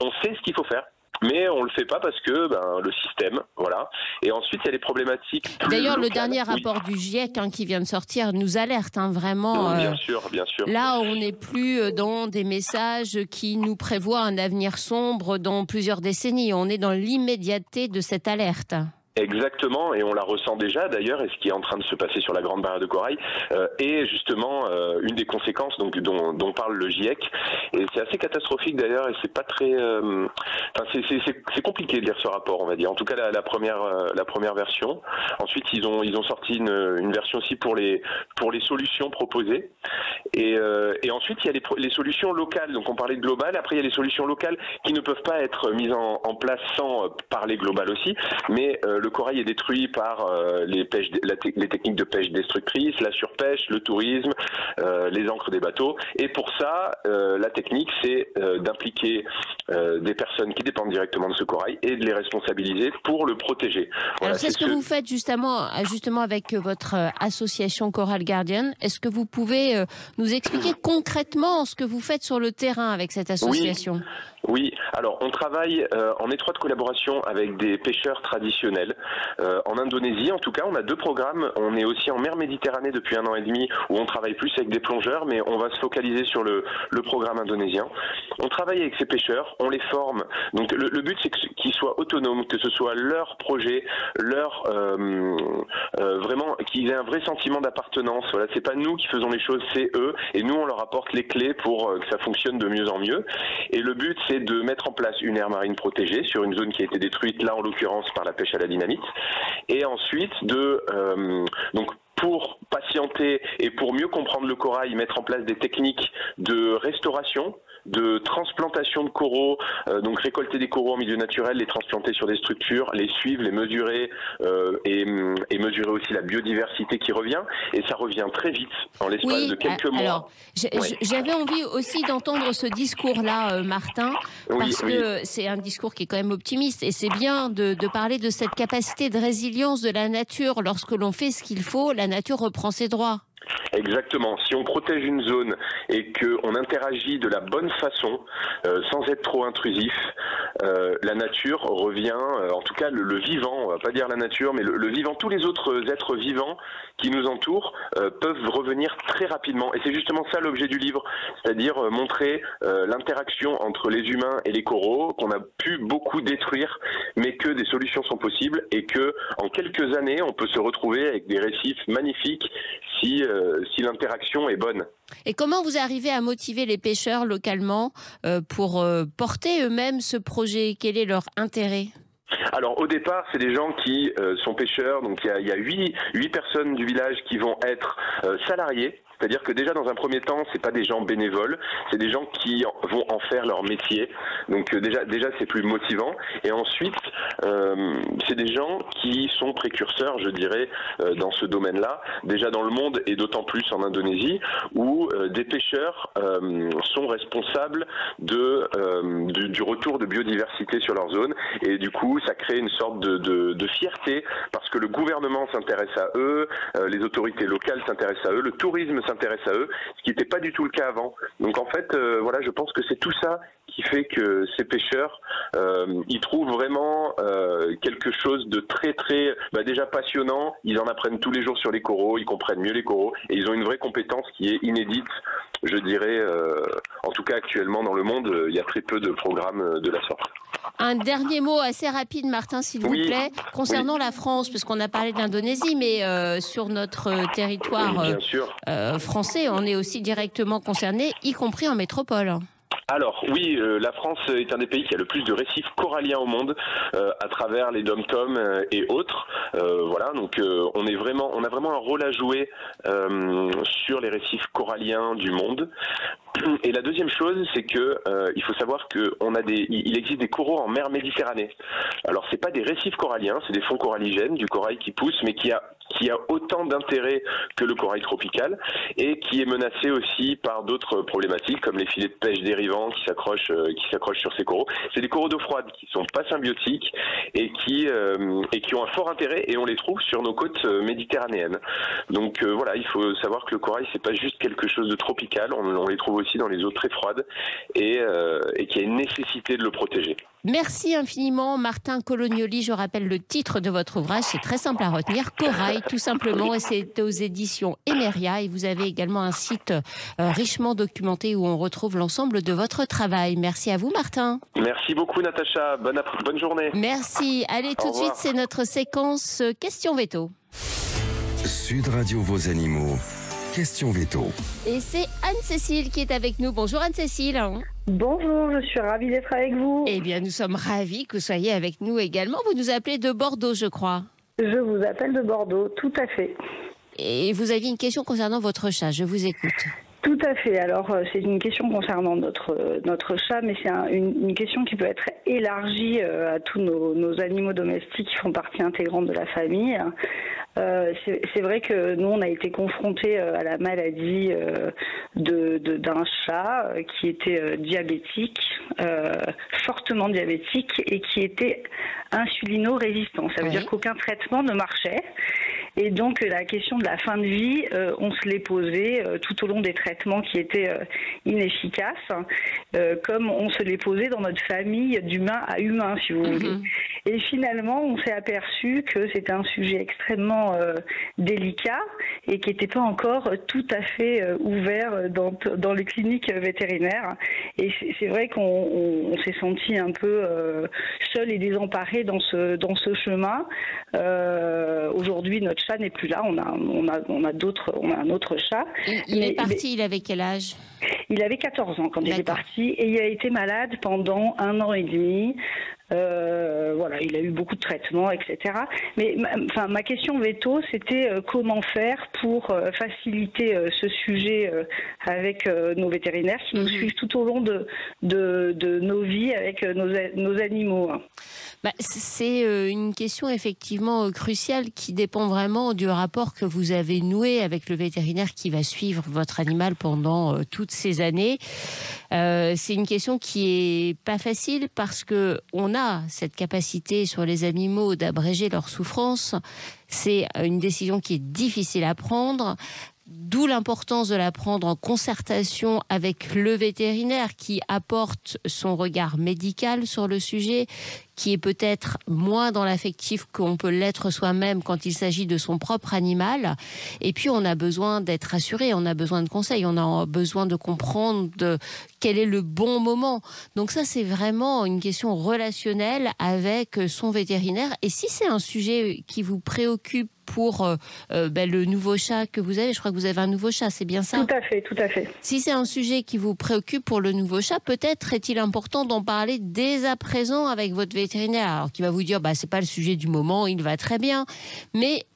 on sait ce qu'il faut faire. Mais on le fait pas parce que le système, voilà. Et ensuite, il y a les problématiques. D'ailleurs, le dernier rapport du GIEC qui vient de sortir nous alerte vraiment. Bien sûr, bien sûr. Là, on n'est plus dans des messages qui nous prévoient un avenir sombre dans plusieurs décennies. On est dans l'immédiateté de cette alerte. Exactement, et on la ressent déjà d'ailleurs, et ce qui est en train de se passer sur la grande barrière de corail est justement une des conséquences dont parle le GIEC. Et c'est assez catastrophique d'ailleurs, et c'est pas très, c'est compliqué de lire ce rapport, on va dire. En tout cas la première version. Ensuite ils ont sorti une version aussi pour les solutions proposées. Et ensuite il y a les solutions locales. Donc on parlait de global. Après il y a les solutions locales qui ne peuvent pas être mises en place sans parler global aussi, mais le corail est détruit par les techniques de pêche destructrices, la surpêche, le tourisme, les ancres des bateaux. Et pour ça, la technique, c'est d'impliquer des personnes qui dépendent directement de ce corail et de les responsabiliser pour le protéger. Voilà, alors c'est ce que vous faites justement avec votre association Coral Guardian. Est-ce que vous pouvez nous expliquer concrètement ce que vous faites sur le terrain avec cette association ? Oui, alors on travaille en étroite collaboration avec des pêcheurs traditionnels. En Indonésie, en tout cas, on a 2 programmes. On est aussi en mer Méditerranée depuis 1 an et demi, où on travaille plus avec des plongeurs, mais on va se focaliser sur le programme indonésien. On travaille avec ces pêcheurs, on les forme. Donc le but, c'est qu'ils soient autonomes, que ce soit leur projet, vraiment qu'ils aient un vrai sentiment d'appartenance. Voilà, c'est pas nous qui faisons les choses, c'est eux, et nous on leur apporte les clés pour que ça fonctionne de mieux en mieux. Et le but, c'est de mettre en place une aire marine protégée sur une zone qui a été détruite, là en l'occurrence par la pêche à la dynamite, et ensuite pour patienter et pour mieux comprendre le corail, mettre en place des techniques de restauration, de transplantation de coraux, donc récolter des coraux en milieu naturel, les transplanter sur des structures, les suivre, les mesurer et mesurer aussi la biodiversité qui revient. Et ça revient très vite, en l'espace de quelques mois. Alors, j'avais envie aussi d'entendre ce discours-là, Martin, parce que c'est un discours qui est quand même optimiste. Et c'est bien de parler de cette capacité de résilience de la nature. Lorsque l'on fait ce qu'il faut, la nature reprend ses droits. Exactement. Si on protège une zone et qu'on interagit de la bonne façon, sans être trop intrusif, la nature revient, en tout cas le vivant, on va pas dire la nature, mais le vivant, tous les autres êtres vivants qui nous entourent peuvent revenir très rapidement. Et c'est justement ça l'objet du livre, c'est-à-dire montrer l'interaction entre les humains et les coraux, qu'on a pu beaucoup détruire, mais que des solutions sont possibles et que en quelques années, on peut se retrouver avec des récifs magnifiques si l'interaction est bonne. Et comment vous arrivez à motiver les pêcheurs localement pour porter eux-mêmes ce projet? Quel est leur intérêt? Alors au départ, c'est des gens qui sont pêcheurs, donc il y a 8 personnes du village qui vont être salariés. C'est-à-dire que déjà dans un premier temps, c'est pas des gens bénévoles, c'est des gens qui vont en faire leur métier. Donc déjà c'est plus motivant. Et ensuite, c'est des gens qui sont précurseurs, je dirais, dans ce domaine-là. Déjà dans le monde et d'autant plus en Indonésie, où des pêcheurs sont responsables du retour de biodiversité sur leur zone. Et du coup, ça crée une sorte de fierté parce que le gouvernement s'intéresse à eux, les autorités locales s'intéressent à eux, le tourisme s'intéresse à eux, ce qui n'était pas du tout le cas avant. Donc en fait, voilà, je pense que c'est tout ça qui fait que ces pêcheurs, ils trouvent vraiment quelque chose de très très, déjà passionnant. Ils en apprennent tous les jours sur les coraux, ils comprennent mieux les coraux et ils ont une vraie compétence qui est inédite. Je dirais, en tout cas actuellement dans le monde, il y a très peu de programmes de la sorte. Un dernier mot assez rapide, Martin, s'il vous plaît, concernant la France, parce qu'on a parlé de l'Indonésie, mais sur notre territoire français, on est aussi directement concerné, y compris en métropole. Alors oui, la France est un des pays qui a le plus de récifs coralliens au monde, à travers les dom-toms et autres. Voilà, donc on a vraiment un rôle à jouer sur les récifs coralliens du monde. Et la deuxième chose, c'est que il faut savoir qu'il existe des coraux en mer Méditerranée. Alors c'est pas des récifs coralliens, c'est des fonds coralligènes, du corail qui pousse, mais qui a autant d'intérêt que le corail tropical et qui est menacé aussi par d'autres problématiques comme les filets de pêche dérivants qui s'accrochent sur ces coraux. C'est des coraux d'eau froide qui sont pas symbiotiques et qui ont un fort intérêt et on les trouve sur nos côtes méditerranéennes. Donc voilà, il faut savoir que le corail c'est pas juste quelque chose de tropical, on les trouve aussi dans les eaux très froides et qu'il y a une nécessité de le protéger. Merci infiniment Martin Colognoli, je rappelle le titre de votre ouvrage, c'est très simple à retenir, Corail tout simplement, et c'est aux éditions Emeria et vous avez également un site richement documenté où on retrouve l'ensemble de votre travail. Merci à vous Martin. Merci beaucoup Natacha, bonne journée. Merci, allez tout de suite c'est notre séquence Question Veto. Sud Radio Vos Animaux, Question Veto. Et c'est Anne-Cécile qui est avec nous. Bonjour Anne-Cécile. Bonjour, je suis ravie d'être avec vous. Eh bien, nous sommes ravis que vous soyez avec nous également. Vous nous appelez de Bordeaux, je crois. Je vous appelle de Bordeaux, tout à fait. Et vous aviez une question concernant votre chat, je vous écoute. Tout à fait. Alors, c'est une question concernant notre chat, mais c'est une question qui peut être élargie à tous nos animaux domestiques qui font partie intégrante de la famille. C'est vrai que nous, on a été confrontés à la maladie d'un chat qui était diabétique, fortement diabétique, et qui était insulino-résistant. Ça veut dire qu'aucun traitement ne marchait. Et donc, la question de la fin de vie, on se l'est posée tout au long des traitements qui étaient inefficaces, comme on se l'est posé dans notre famille d'humain à humain, si vous voulez. Et finalement, on s'est aperçu que c'était un sujet extrêmement délicat et qui n'était pas encore tout à fait ouvert dans les cliniques vétérinaires. Et c'est vrai qu'on s'est senti un peu seul et désemparé dans ce chemin. Aujourd'hui, notre chat n'est plus là. On a un autre chat. Il est parti. Il avait quel âge? Il avait 14 ans quand il est parti et il a été malade pendant 1 an et demi. Voilà, il a eu beaucoup de traitements, etc. Mais ma question veto, c'était comment faire pour faciliter ce sujet avec nos vétérinaires qui nous suivent tout au long de nos vies avec nos animaux. C'est une question effectivement cruciale qui dépend vraiment du rapport que vous avez noué avec le vétérinaire qui va suivre votre animal pendant toutes ces années. C'est une question qui est pas facile parce que on a cette capacité sur les animaux d'abréger leur souffrance. C'est une décision qui est difficile à prendre. D'où l'importance de la prendre en concertation avec le vétérinaire qui apporte son regard médical sur le sujet, qui est peut-être moins dans l'affectif qu'on peut l'être soi-même quand il s'agit de son propre animal. Et puis on a besoin d'être rassuré, on a besoin de conseils, on a besoin de comprendre quel est le bon moment. Donc ça, c'est vraiment une question relationnelle avec son vétérinaire. Et si c'est un sujet qui vous préoccupe pour le nouveau chat que vous avez, je crois que vous avez un nouveau chat, c'est bien ça ? Tout à fait, tout à fait. Si c'est un sujet qui vous préoccupe pour le nouveau chat, peut-être est-il important d'en parler dès à présent avec votre vétérinaire, alors qui va vous dire c'est pas le sujet du moment, il va très bien, mais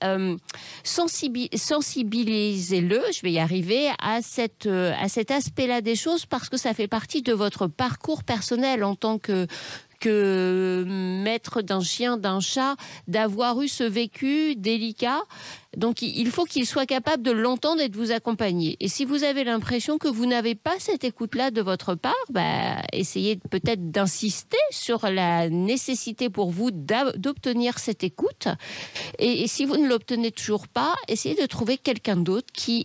sensibilisez-le, je vais y arriver, à cet aspect-là des choses, parce que ça fait partie de votre parcours personnel en tant que maître d'un chien, d'un chat, d'avoir eu ce vécu délicat. Donc il faut qu'il soit capable de l'entendre et de vous accompagner. Et si vous avez l'impression que vous n'avez pas cette écoute-là de votre part, essayez peut-être d'insister sur la nécessité pour vous d'obtenir cette écoute. Et si vous ne l'obtenez toujours pas, essayez de trouver quelqu'un d'autre qui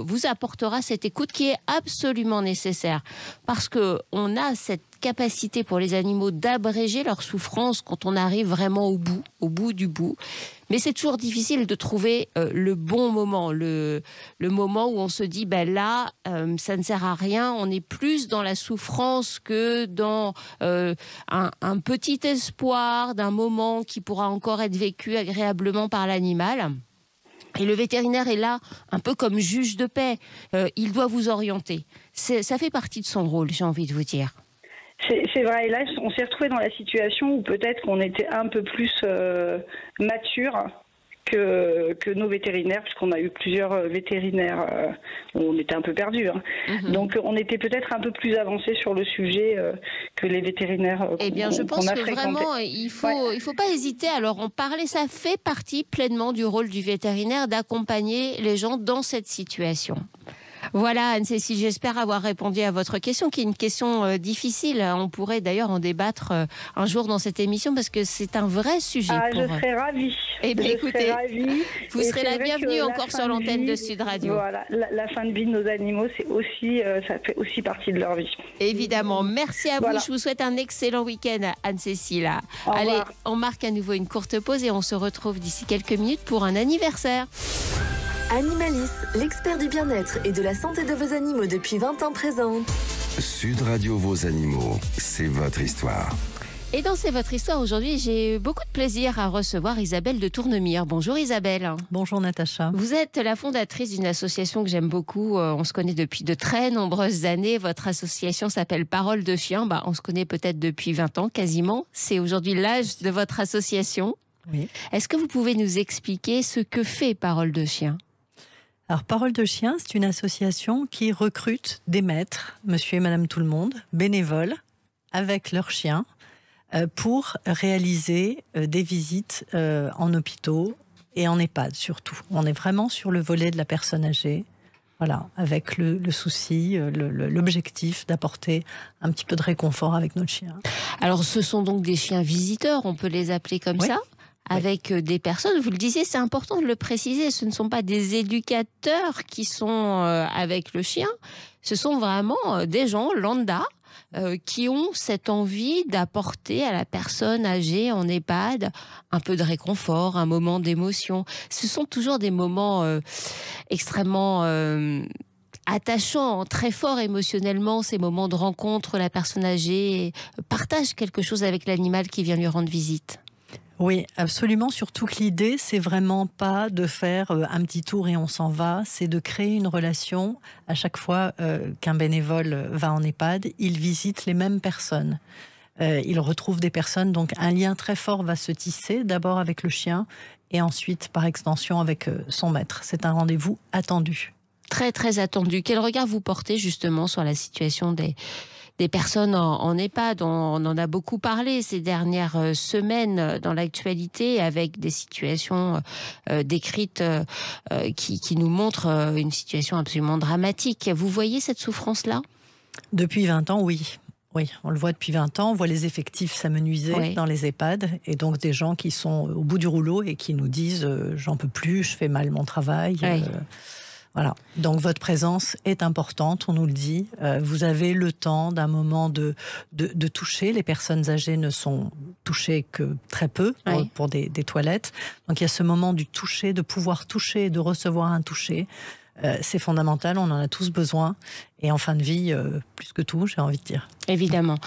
vous apportera cette écoute qui est absolument nécessaire. Parce qu'on a cette capacité pour les animaux d'abréger leur souffrance quand on arrive vraiment au bout du bout. Mais c'est toujours difficile de trouver le bon moment, le moment où on se dit là, ça ne sert à rien, on est plus dans la souffrance que dans un petit espoir d'un moment qui pourra encore être vécu agréablement par l'animal. Et le vétérinaire est là, un peu comme juge de paix. Il doit vous orienter. Ça fait partie de son rôle, j'ai envie de vous dire. C'est vrai, et là on s'est retrouvé dans la situation où peut-être qu'on était un peu plus mature que nos vétérinaires, puisqu'on a eu plusieurs vétérinaires où on était un peu perdus. Donc on était peut-être un peu plus avancés sur le sujet que les vétérinaires Eh bien, je pense que vraiment, il faut pas hésiter à leur en parler. Ça fait partie pleinement du rôle du vétérinaire d'accompagner les gens dans cette situation. Voilà, Anne-Cécile, j'espère avoir répondu à votre question, qui est une question difficile. On pourrait d'ailleurs en débattre un jour dans cette émission, parce que c'est un vrai sujet. Je serais ravie. Eh bien, écoutez, vous serez la bienvenue encore sur l'antenne de Sud Radio. Voilà, la fin de vie de nos animaux, c'est aussi, ça fait aussi partie de leur vie. Évidemment. Merci à vous. Je vous souhaite un excellent week-end, Anne-Cécile. Allez, on marque à nouveau une courte pause et on se retrouve d'ici quelques minutes pour un anniversaire. Animalis, l'expert du bien-être et de la santé de vos animaux depuis 20 ans présente. Sud Radio, vos animaux, c'est votre histoire. Et dans C'est votre histoire, aujourd'hui, j'ai beaucoup de plaisir à recevoir Isabelle de Tournemire. Bonjour Isabelle. Bonjour Natacha. Vous êtes la fondatrice d'une association que j'aime beaucoup. On se connaît depuis de très nombreuses années. Votre association s'appelle Parole de Chien. On se connaît peut-être depuis 20 ans, quasiment. C'est aujourd'hui l'âge de votre association. Oui. Est-ce que vous pouvez nous expliquer ce que fait Parole de Chien ? Alors, Parole de Chien, c'est une association qui recrute des maîtres, monsieur et madame tout le monde, bénévoles, avec leurs chiens, pour réaliser des visites en hôpitaux et en EHPAD surtout. On est vraiment sur le volet de la personne âgée, voilà, avec le souci, l'objectif d'apporter un petit peu de réconfort avec notre chien. Alors, ce sont donc des chiens visiteurs, on peut les appeler comme ça ? Avec des personnes, vous le disiez, c'est important de le préciser, ce ne sont pas des éducateurs qui sont avec le chien, ce sont vraiment des gens lambda qui ont cette envie d'apporter à la personne âgée en EHPAD un peu de réconfort, un moment d'émotion. Ce sont toujours des moments extrêmement attachants, très forts émotionnellement, ces moments de rencontre, la personne âgée partage quelque chose avec l'animal qui vient lui rendre visite. Oui, absolument. Surtout que l'idée, c'est vraiment pas de faire un petit tour et on s'en va. C'est de créer une relation. À chaque fois qu'un bénévole va en EHPAD, il visite les mêmes personnes. Il retrouve des personnes, donc un lien très fort va se tisser, d'abord avec le chien et ensuite par extension avec son maître. C'est un rendez-vous attendu. Très très attendu. Quel regard vous portez justement sur la situation des personnes en EHPAD? On en a beaucoup parlé ces dernières semaines dans l'actualité, avec des situations décrites qui nous montrent une situation absolument dramatique. Vous voyez cette souffrance-là? Depuis 20 ans, oui. Oui, on le voit depuis 20 ans. On voit les effectifs s'amenuiser dans les EHPAD. Et donc des gens qui sont au bout du rouleau et qui nous disent j'en peux plus, je fais mal mon travail. Voilà. Donc votre présence est importante, on nous le dit. Vous avez le temps d'un moment de toucher. Les personnes âgées ne sont touchées que très peu pour des toilettes. Donc il y a ce moment du toucher, de pouvoir toucher, de recevoir un toucher. C'est fondamental, on en a tous besoin. Et en fin de vie, plus que tout, j'ai envie de dire. Évidemment.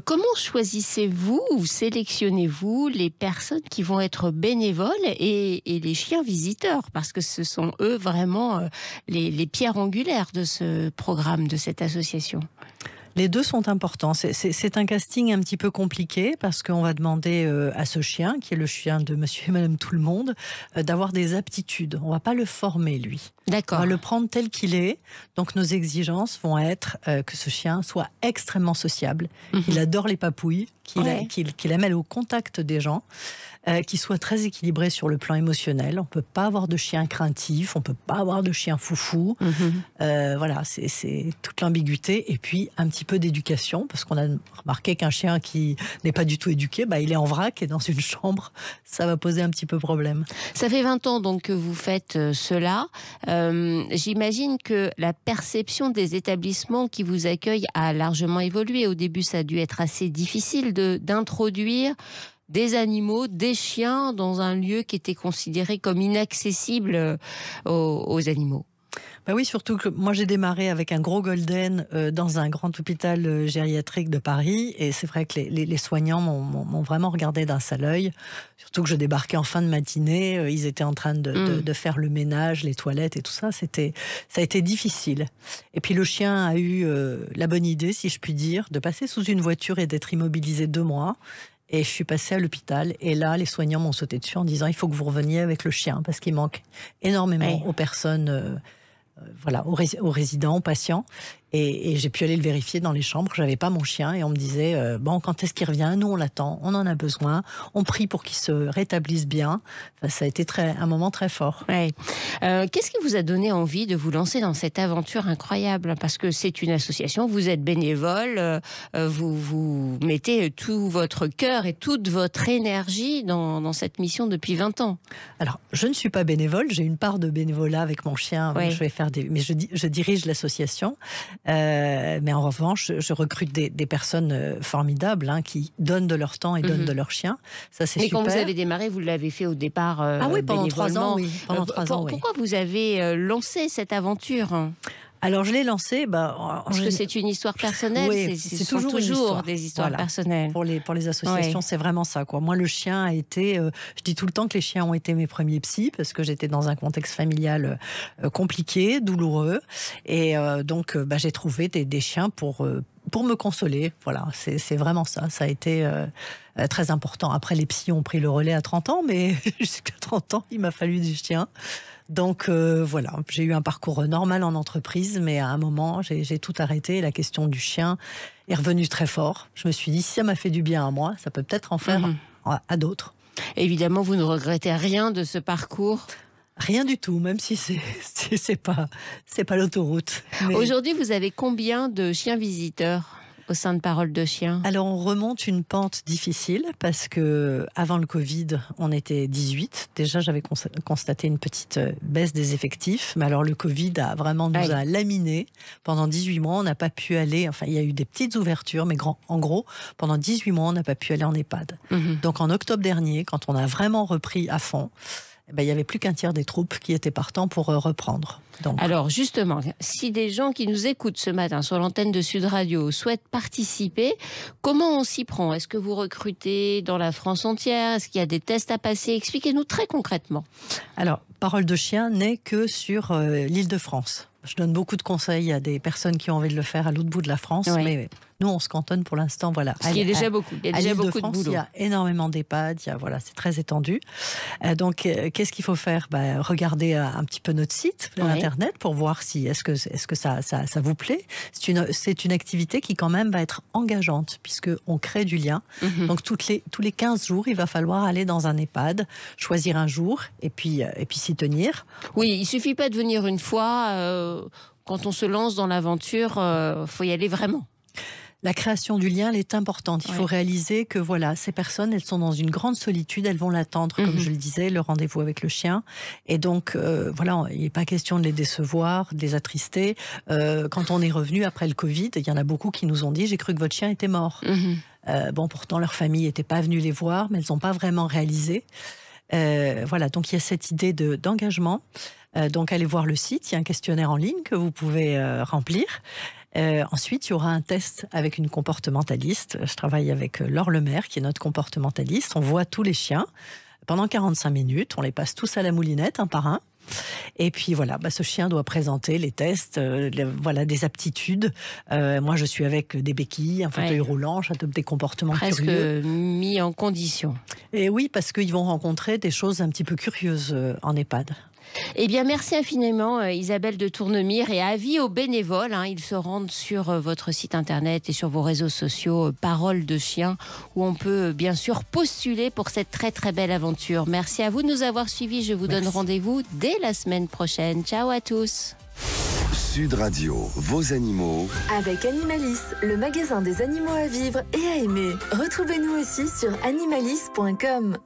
Comment choisissez-vous ou sélectionnez-vous les personnes qui vont être bénévoles et les chiens visiteurs? Parce que ce sont eux vraiment les pierres angulaires de ce programme, de cette association. Les deux sont importants. C'est un casting un petit peu compliqué parce qu'on va demander à ce chien, qui est le chien de monsieur et madame tout le monde, d'avoir des aptitudes. On ne va pas le former, lui. D'accord. On va le prendre tel qu'il est. Donc nos exigences vont être que ce chien soit extrêmement sociable, qu'il adore les papouilles, qu'il aime aller au contact des gens, qu'il soit très équilibré sur le plan émotionnel. On ne peut pas avoir de chien craintif, on ne peut pas avoir de chien foufou. Voilà, c'est toute l'ambiguïté. Et puis un petit peu d'éducation, parce qu'on a remarqué qu'un chien qui n'est pas du tout éduqué, il est en vrac et dans une chambre, ça va poser un petit peu problème. Ça fait 20 ans donc que vous faites cela. J'imagine que la perception des établissements qui vous accueillent a largement évolué. Au début, ça a dû être assez difficile d'introduire des animaux, des chiens dans un lieu qui était considéré comme inaccessible aux animaux. Oui, surtout que moi j'ai démarré avec un gros golden dans un grand hôpital gériatrique de Paris, et c'est vrai que les soignants m'ont vraiment regardé d'un sale œil, surtout que je débarquais en fin de matinée, ils étaient en train de faire le ménage, les toilettes et tout ça, ça a été difficile. Et puis le chien a eu la bonne idée, si je puis dire, de passer sous une voiture et d'être immobilisé 2 mois. Et je suis passée à l'hôpital, et là, les soignants m'ont sauté dessus en disant il faut que vous reveniez avec le chien, parce qu'il manque énormément aux personnes... aux résidents, aux patients. Et j'ai pu aller le vérifier dans les chambres. J'avais pas mon chien et on me disait quand est-ce qu'il revient? Nous, on l'attend, on en a besoin. On prie pour qu'il se rétablisse bien. Ça a été un moment très fort. Qu'est-ce qui vous a donné envie de vous lancer dans cette aventure incroyable? Parce que c'est une association, vous êtes bénévole, vous mettez tout votre cœur et toute votre énergie dans cette mission depuis 20 ans. Alors, je ne suis pas bénévole, j'ai une part de bénévolat avec mon chien. Je vais faire mais je dirige l'association. Mais en revanche, je recrute des personnes formidables qui donnent de leur temps et donnent de leur chien. Ça, c'est super. Mais quand vous avez démarré, vous l'avez fait au départ pendant 3 ans, oui. Pourquoi vous avez lancé cette aventure? Alors, je l'ai lancé... Parce que c'est une histoire personnelle, c'est toujours des histoires personnelles. Pour les associations, c'est vraiment ça, quoi. Moi, le chien a été... je dis tout le temps que les chiens ont été mes premiers psys, parce que j'étais dans un contexte familial compliqué, douloureux. Et donc, j'ai trouvé des chiens pour me consoler. Voilà, c'est vraiment ça. Ça a été très important. Après, les psys ont pris le relais à 30 ans, mais jusqu'à 30 ans, il m'a fallu des chiens. Donc voilà, j'ai eu un parcours normal en entreprise, mais à un moment, j'ai tout arrêté. La question du chien est revenue très fort. Je me suis dit, si ça m'a fait du bien à moi, ça peut peut-être en faire à d'autres. Évidemment, vous ne regrettez rien de ce parcours? Rien du tout, même si c'est pas l'autoroute. Mais... Aujourd'hui, vous avez combien de chiens visiteurs au sein de Parole de Chien? Alors, on remonte une pente difficile parce que avant le Covid, on était 18. Déjà, j'avais constaté une petite baisse des effectifs. Mais alors, le Covid nous a laminé. Pendant 18 mois, on n'a pas pu aller... Enfin, il y a eu des petites ouvertures, mais en gros, pendant 18 mois, on n'a pas pu aller en EHPAD. Donc, en octobre dernier, quand on a vraiment repris à fond... il n'y avait plus qu'un tiers des troupes qui étaient partants pour reprendre. Donc... Alors justement, si des gens qui nous écoutent ce matin sur l'antenne de Sud Radio souhaitent participer, comment on s'y prend? Est-ce que vous recrutez dans la France entière? Est-ce qu'il y a des tests à passer? Expliquez-nous très concrètement. Alors, Parole de Chien n'est que sur l'Île-de-France. je donne beaucoup de conseils à des personnes qui ont envie de le faire à l'autre bout de la France, mais nous, on se cantonne pour l'instant, voilà. Ce qui est déjà beaucoup. Il y a déjà beaucoup de boulot. Il y a énormément d'EHPAD, voilà, c'est très étendu. Donc, qu'est-ce qu'il faut faire? Regardez un petit peu notre site Internet pour voir si est-ce que ça vous plaît. C'est une activité qui quand même va être engageante puisque on crée du lien. Donc, tous les 15 jours, il va falloir aller dans un EHPAD, choisir un jour et puis s'y tenir. Oui, il suffit pas de venir une fois. Quand on se lance dans l'aventure, faut y aller vraiment. La création du lien, elle est importante. Il faut réaliser que voilà, ces personnes, elles sont dans une grande solitude, elles vont l'attendre, comme je le disais, le rendez-vous avec le chien. Et donc, voilà, il n'est pas question de les décevoir, de les attrister. Quand on est revenu après le Covid, il y en a beaucoup qui nous ont dit « j'ai cru que votre chien était mort ». Pourtant, leur famille n'était pas venue les voir, mais elles n'ont pas vraiment réalisé. Voilà, donc il y a cette idée d'engagement. Donc, allez voir le site, il y a un questionnaire en ligne que vous pouvez remplir. Ensuite, il y aura un test avec une comportementaliste. Je travaille avec Laure Lemaire, qui est notre comportementaliste. On voit tous les chiens pendant 45 minutes. On les passe tous à la moulinette, un par un. Et puis voilà, ce chien doit présenter les tests, des aptitudes. Moi, je suis avec des béquilles, un fauteuil roulant, j'adopte des comportements curieux. Presque mis en condition. Et oui, parce qu'ils vont rencontrer des choses un petit peu curieuses en EHPAD. Eh bien, merci infiniment Isabelle de Tournemire, et avis aux bénévoles. Ils se rendent sur votre site internet et sur vos réseaux sociaux Parole de Chien, où on peut bien sûr postuler pour cette très très belle aventure. Merci à vous de nous avoir suivis. Je vous donne rendez-vous dès la semaine prochaine. Ciao à tous. Sud Radio, vos animaux. Avec Animalis, le magasin des animaux à vivre et à aimer. Retrouvez-nous aussi sur animalis.com.